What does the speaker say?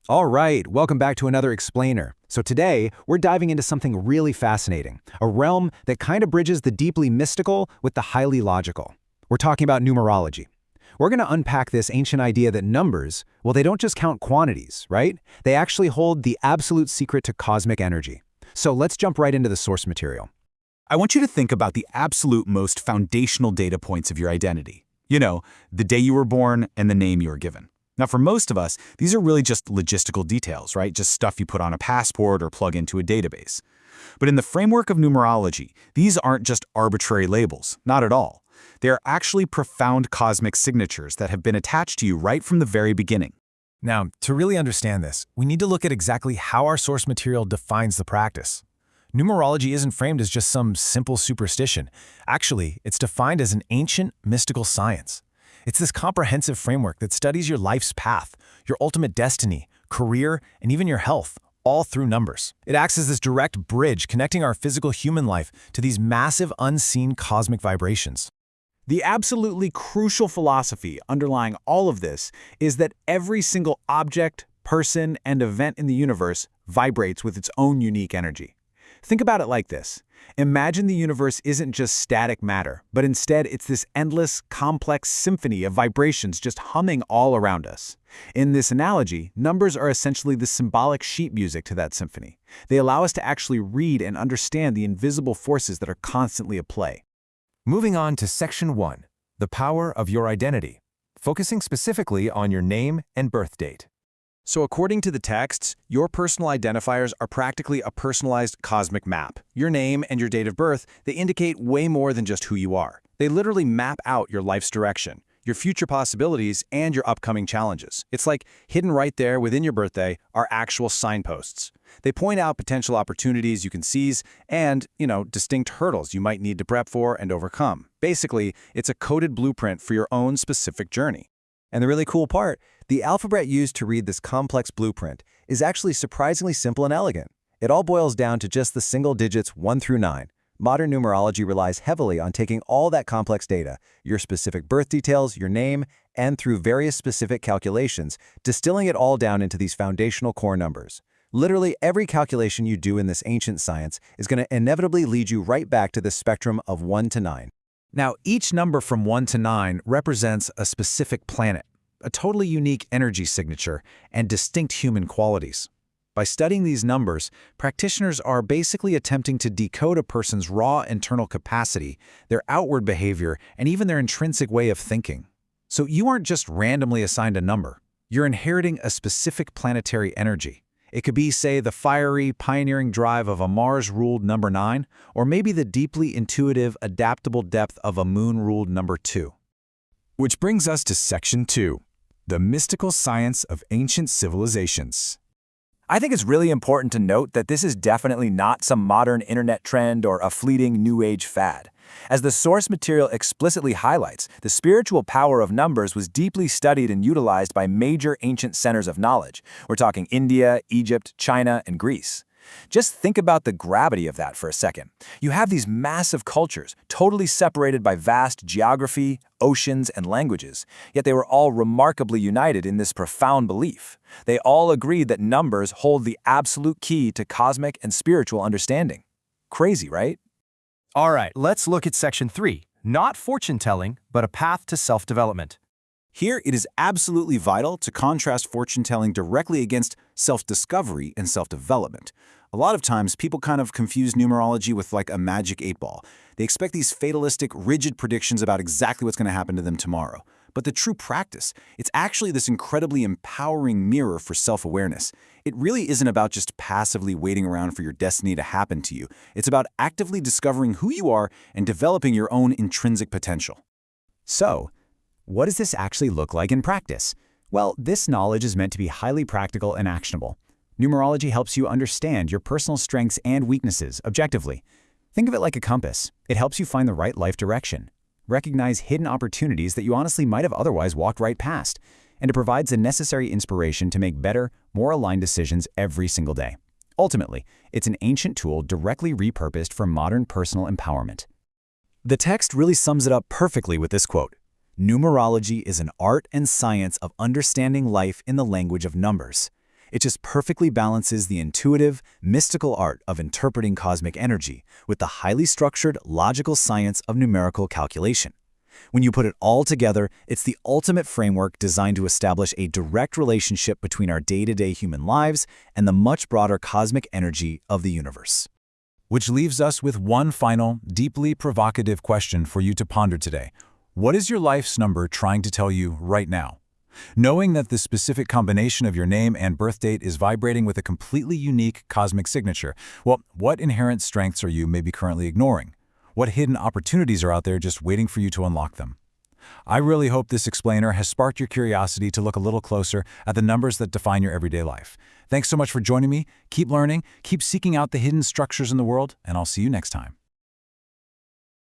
All right, welcome back to another Explainer. So today, we're diving into something really fascinating, a realm that kind of bridges the deeply mystical with the highly logical. We're talking about numerology. We're going to unpack this ancient idea that numbers, well, they don't just count quantities, right? They actually hold the absolute secret to cosmic energy. So let's jump right into the source material. I want you to think about the absolute most foundational data points of your identity. You know, the day you were born and the name you were given. Now, for most of us, these are really just logistical details, right? Just stuff you put on a passport or plug into a database. But in the framework of numerology, these aren't just arbitrary labels, not at all. They are actually profound cosmic signatures that have been attached to you right from the very beginning. Now, to really understand this, we need to look at exactly how our source material defines the practice. Numerology isn't framed as just some simple superstition. Actually, it's defined as an ancient, mystical science. It's this comprehensive framework that studies your life's path, your ultimate destiny, career, and even your health, all through numbers. It acts as this direct bridge connecting our physical human life to these massive, unseen cosmic vibrations. The absolutely crucial philosophy underlying all of this is that every single object, person, and event in the universe vibrates with its own unique energy. Think about it like this. Imagine the universe isn't just static matter, but instead it's this endless, complex symphony of vibrations just humming all around us. In this analogy, numbers are essentially the symbolic sheet music to that symphony. They allow us to actually read and understand the invisible forces that are constantly at play. Moving on to Section 1, the power of your identity, focusing specifically on your name and birth date. So according to the texts, your personal identifiers are practically a personalized cosmic map. Your name and your date of birth, they indicate way more than just who you are. They literally map out your life's direction, your future possibilities, and your upcoming challenges. It's like hidden right there within your birthday are actual signposts. They point out potential opportunities you can seize and, distinct hurdles you might need to prep for and overcome. Basically, it's a coded blueprint for your own specific journey. And the really cool part, the alphabet used to read this complex blueprint is actually surprisingly simple and elegant. It all boils down to just the single digits 1 through 9. Modern numerology relies heavily on taking all that complex data, your specific birth details, your name, and through various specific calculations, distilling it all down into these foundational core numbers. Literally every calculation you do in this ancient science is going to inevitably lead you right back to the spectrum of 1 to 9. Now, each number from 1 to 9 represents a specific planet, a totally unique energy signature, and distinct human qualities. By studying these numbers, practitioners are basically attempting to decode a person's raw internal capacity, their outward behavior, and even their intrinsic way of thinking. So you aren't just randomly assigned a number. You're inheriting a specific planetary energy. It could be, say, the fiery, pioneering drive of a Mars-ruled number 9, or maybe the deeply intuitive, adaptable depth of a Moon-ruled number 2. Which brings us to Section 2, the mystical science of ancient civilizations. I think it's really important to note that this is definitely not some modern internet trend or a fleeting new age fad. As the source material explicitly highlights, the spiritual power of numbers was deeply studied and utilized by major ancient centers of knowledge. We're talking India, Egypt, China, and Greece. Just think about the gravity of that for a second. You have these massive cultures, totally separated by vast geography, oceans, and languages, yet they were all remarkably united in this profound belief. They all agreed that numbers hold the absolute key to cosmic and spiritual understanding. Crazy, right? All right, let's look at Section 3, not fortune-telling, but a path to self-development. Here, it is absolutely vital to contrast fortune-telling directly against self-discovery and self-development. A lot of times, people kind of confuse numerology with like a magic 8-ball. They expect these fatalistic, rigid predictions about exactly what's going to happen to them tomorrow. But the true practice, it's actually this incredibly empowering mirror for self-awareness. It really isn't about just passively waiting around for your destiny to happen to you. It's about actively discovering who you are and developing your own intrinsic potential. So, what does this actually look like in practice? Well, this knowledge is meant to be highly practical and actionable. Numerology helps you understand your personal strengths and weaknesses objectively. Think of it like a compass. It helps you find the right life direction, recognize hidden opportunities that you honestly might have otherwise walked right past, and it provides the necessary inspiration to make better, more aligned decisions every single day. Ultimately, it's an ancient tool directly repurposed for modern personal empowerment. The text really sums it up perfectly with this quote: "Numerology is an art and science of understanding life in the language of numbers. It just perfectly balances the intuitive, mystical art of interpreting cosmic energy with the highly structured, logical science of numerical calculation. When you put it all together, it's the ultimate framework designed to establish a direct relationship between our day-to-day human lives and the much broader cosmic energy of the universe. Which leaves us with one final, deeply provocative question for you to ponder today. What is your life's number trying to tell you right now? Knowing that the specific combination of your name and birth date is vibrating with a completely unique cosmic signature, well, what inherent strengths are you maybe currently ignoring? What hidden opportunities are out there just waiting for you to unlock them? I really hope this explainer has sparked your curiosity to look a little closer at the numbers that define your everyday life. Thanks so much for joining me. Keep learning, keep seeking out the hidden structures in the world, and I'll see you next time.